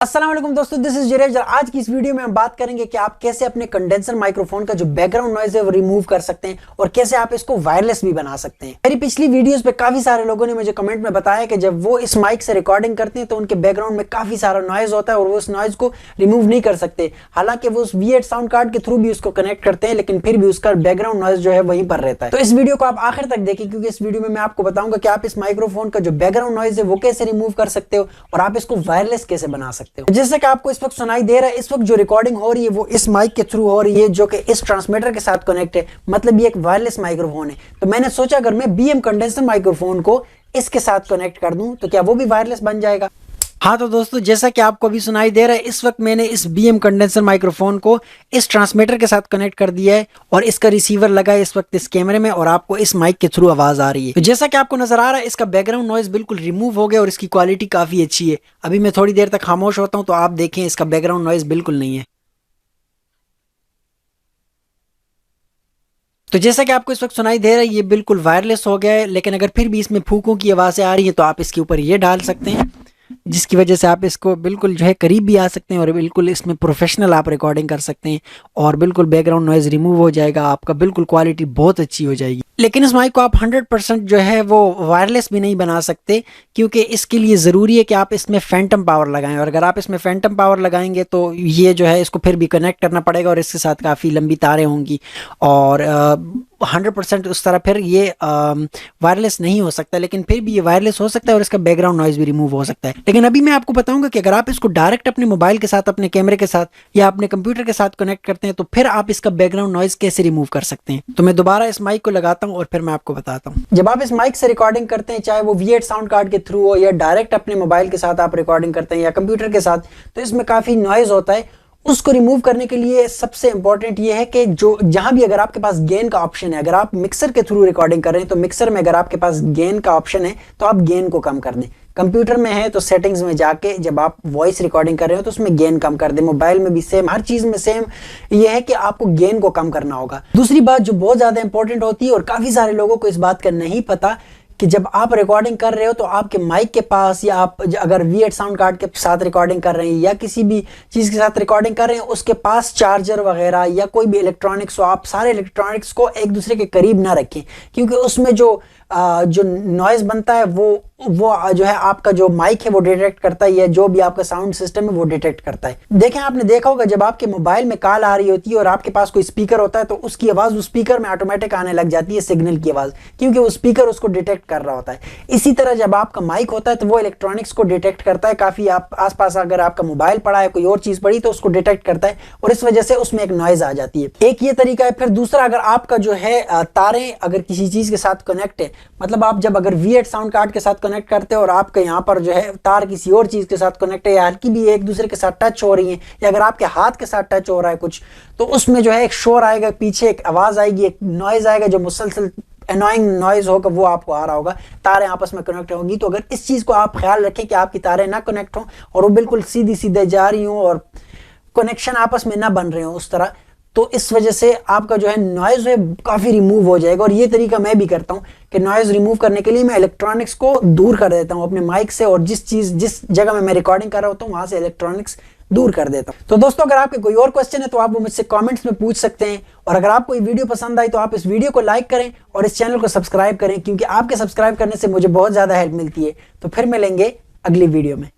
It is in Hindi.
अस्सलाम वालेकुम दोस्तों, दिस इज जिरेज। आज की इस वीडियो में हम बात करेंगे कि आप कैसे अपने कंडेंसर माइक्रोफोन का जो बैकग्राउंड नॉइज है वो रिमूव कर सकते हैं और कैसे आप इसको वायरलेस भी बना सकते हैं। मेरी पिछली वीडियोस पे काफी सारे लोगों ने मुझे कमेंट में बताया कि जब वो इस माइक से रिकॉर्डिंग करते हैं तो उनके बैकग्राउंड में काफी सारा नॉइज होता है और वो उस नॉइज को रिमूव नहीं कर सकते। हालांकि वो उस V8 साउंड कार्ड के थ्रू भी उसको कनेक्ट करते हैं, लेकिन फिर भी उसका बैकग्राउंड नॉइज जो है वहीं पर रहता है। तो इस वीडियो को आप आखिर तक देखें, क्योंकि इस वीडियो में मैं आपको बताऊंगा कि आप इस माइक्रोफोन का जो बैकग्राउंड नॉइज है वो कैसे रिमूव कर सकते हो और आप इसको वायरलेस कैसे बना सकते हो। जैसे कि आपको इस वक्त सुनाई दे रहा है, इस वक्त जो रिकॉर्डिंग हो रही है वो इस माइक के थ्रू हो रही है, जो कि इस ट्रांसमीटर के साथ कनेक्ट है। मतलब ये एक वायरलेस माइक्रोफोन है। तो मैंने सोचा अगर मैं BM कंडेंसर माइक्रोफोन को इसके साथ कनेक्ट कर दूं तो क्या वो भी वायरलेस बन जाएगा। हाँ तो दोस्तों, जैसा कि आपको अभी सुनाई दे रहा है, इस वक्त मैंने इस BM कंडेंसर माइक्रोफोन को इस ट्रांसमीटर के साथ कनेक्ट कर दिया है और इसका रिसीवर लगा है इस वक्त इस कैमरे में और आपको इस माइक के थ्रू आवाज आ रही है। तो जैसा कि आपको नजर आ रहा है, इसका बैकग्राउंड नॉइज बिल्कुल रिमूव हो गया और इसकी क्वालिटी काफी अच्छी है। अभी मैं थोड़ी देर तक खामोश होता हूँ तो आप देखें, इसका बैकग्राउंड नॉइज बिल्कुल नहीं है। तो जैसा कि आपको इस वक्त सुनाई दे रहा है, ये बिल्कुल वायरलेस हो गया है, लेकिन अगर फिर भी इसमें फूकों की आवाज़ें आ रही हैं तो आप इसके ऊपर ये डाल सकते हैं, जिसकी वजह से आप इसको बिल्कुल जो है करीब भी आ सकते हैं और बिल्कुल इसमें प्रोफेशनल आप रिकॉर्डिंग कर सकते हैं और बिल्कुल बैकग्राउंड नॉइज रिमूव हो जाएगा, आपका बिल्कुल क्वालिटी बहुत अच्छी हो जाएगी। लेकिन इस माइक को आप 100% जो है वो वायरलेस भी नहीं बना सकते, क्योंकि इसके लिए ज़रूरी है कि आप इसमें फैंटम पावर लगाएं और अगर आप इसमें फैंटम पावर लगाएंगे तो ये जो है इसको फिर भी कनेक्ट करना पड़ेगा और इसके साथ काफ़ी लंबी तारें होंगी और 100% उस तरह फिर ये वायरलेस नहीं हो सकता। लेकिन फिर भी ये वायरलेस हो सकता है और इसका बैकग्राउंड नॉइज भी रिमूव हो सकता है। लेकिन अभी मैं आपको बताऊंगा कि अगर आप इसको डायरेक्ट अपने मोबाइल के साथ, अपने कैमरे के साथ या अपने कंप्यूटर के साथ कनेक्ट करते हैं तो फिर आप इसका बैकग्राउंड नॉइज कैसे रिमूव कर सकते हैं। तो मैं दोबारा इस माइक को लगाता हूँ और फिर मैं आपको बताता हूँ। जब आप इस माइक से रिकॉर्डिंग करते हैं, चाहे वो V8 साउंड कार्ड के थ्रू हो या डायरेक्ट अपने मोबाइल के साथ आप रिकॉर्डिंग करते हैं या कंप्यूटर के साथ, तो इसमें काफी नॉइज होता है। उसको रिमूव करने के लिए सबसे इंपॉर्टेंट ये है कि जो जहां भी अगर आपके पास गेन का ऑप्शन है, अगर आप मिक्सर के थ्रू रिकॉर्डिंग कर रहे हैं तो मिक्सर में अगर आपके पास गेन का ऑप्शन है तो आप गेन को कम कर दें। कंप्यूटर में है तो सेटिंग्स में जाके जब आप वॉइस रिकॉर्डिंग कर रहे हो तो उसमें गेन कम कर दें। मोबाइल में भी सेम, हर चीज में सेम ये है कि आपको गेन को कम करना होगा। दूसरी बात जो बहुत ज्यादा इंपॉर्टेंट होती है और काफी सारे लोगों को इस बात का नहीं पता, कि जब आप रिकॉर्डिंग कर रहे हो तो आपके माइक के पास या आप अगर V8 साउंड कार्ड के साथ रिकॉर्डिंग कर रहे हैं या किसी भी चीज़ के साथ रिकॉर्डिंग कर रहे हैं, उसके पास चार्जर वगैरह या कोई भी इलेक्ट्रॉनिक्स हो, आप सारे इलेक्ट्रॉनिक्स को एक दूसरे के करीब ना रखें, क्योंकि उसमें जो नॉइज बनता है वो जो है आपका जो माइक है वो डिटेक्ट करता है या जो भी आपका साउंड सिस्टम है वो डिटेक्ट करता है। देखें, आपने देखा होगा जब आपके मोबाइल में कॉल आ रही होती है और आपके पास कोई स्पीकर होता है तो उसकी आवाज़ उस स्पीकर में ऑटोमेटिक आने लग जाती है, सिग्नल की आवाज़, क्योंकि वो स्पीकर उसको डिटेक्ट कर रहा होता है। इसी तरह जब आपका माइक होता है तो वो इलेक्ट्रॉनिक्स को डिटेक्ट करता है, काफ़ी आप आसपास अगर आपका मोबाइल पड़ा है, कोई और चीज़ पड़ी तो उसको डिटेक्ट करता है और इस वजह से उसमें एक नॉइज आ जाती है। एक ये तरीका है। फिर दूसरा, अगर आपका जो है तारें अगर किसी चीज़ के साथ कनेक्ट है, मतलब आप जब अगर V8 साउंड कार्ड के साथ कनेक्ट करते हैं और आपके यहाँ पर जो है तार किसी और चीज के साथ कनेक्ट है या हल्की भी एक दूसरे के साथ टच हो रही है या अगर आपके हाथ के साथ टच हो रहा है कुछ, तो उसमें जो है एक शोर आएगा, पीछे एक आवाज आएगी, एक नॉइज आएगा जो मुसलसल एनोइंग नॉइज होगा, वो आपको आ रहा होगा। तारें आपस में कनेक्ट होंगी, तो अगर इस चीज को आप ख्याल रखें कि आपकी तारें ना कनेक्ट हों और वो बिल्कुल सीधी सीधे जा रही हों और कनेक्शन आपस में ना बन रहे हो उस तरह, तो इस वजह से आपका जो है नॉइज है काफ़ी रिमूव हो जाएगा। और ये तरीका मैं भी करता हूँ कि नॉइज रिमूव करने के लिए मैं इलेक्ट्रॉनिक्स को दूर कर देता हूँ अपने माइक से और जिस जगह में मैं रिकॉर्डिंग कर रहा होता हूँ वहाँ से इलेक्ट्रॉनिक्स दूर कर देता हूँ। तो दोस्तों, अगर आपके कोई और क्वेश्चन है तो आप वो मुझसे कमेंट्स में पूछ सकते हैं और अगर आपको ये वीडियो पसंद आई तो आप इस वीडियो को लाइक करें और इस चैनल को सब्सक्राइब करें, क्योंकि आपके सब्सक्राइब करने से मुझे बहुत ज़्यादा हेल्प मिलती है। तो फिर मिलेंगे अगली वीडियो में।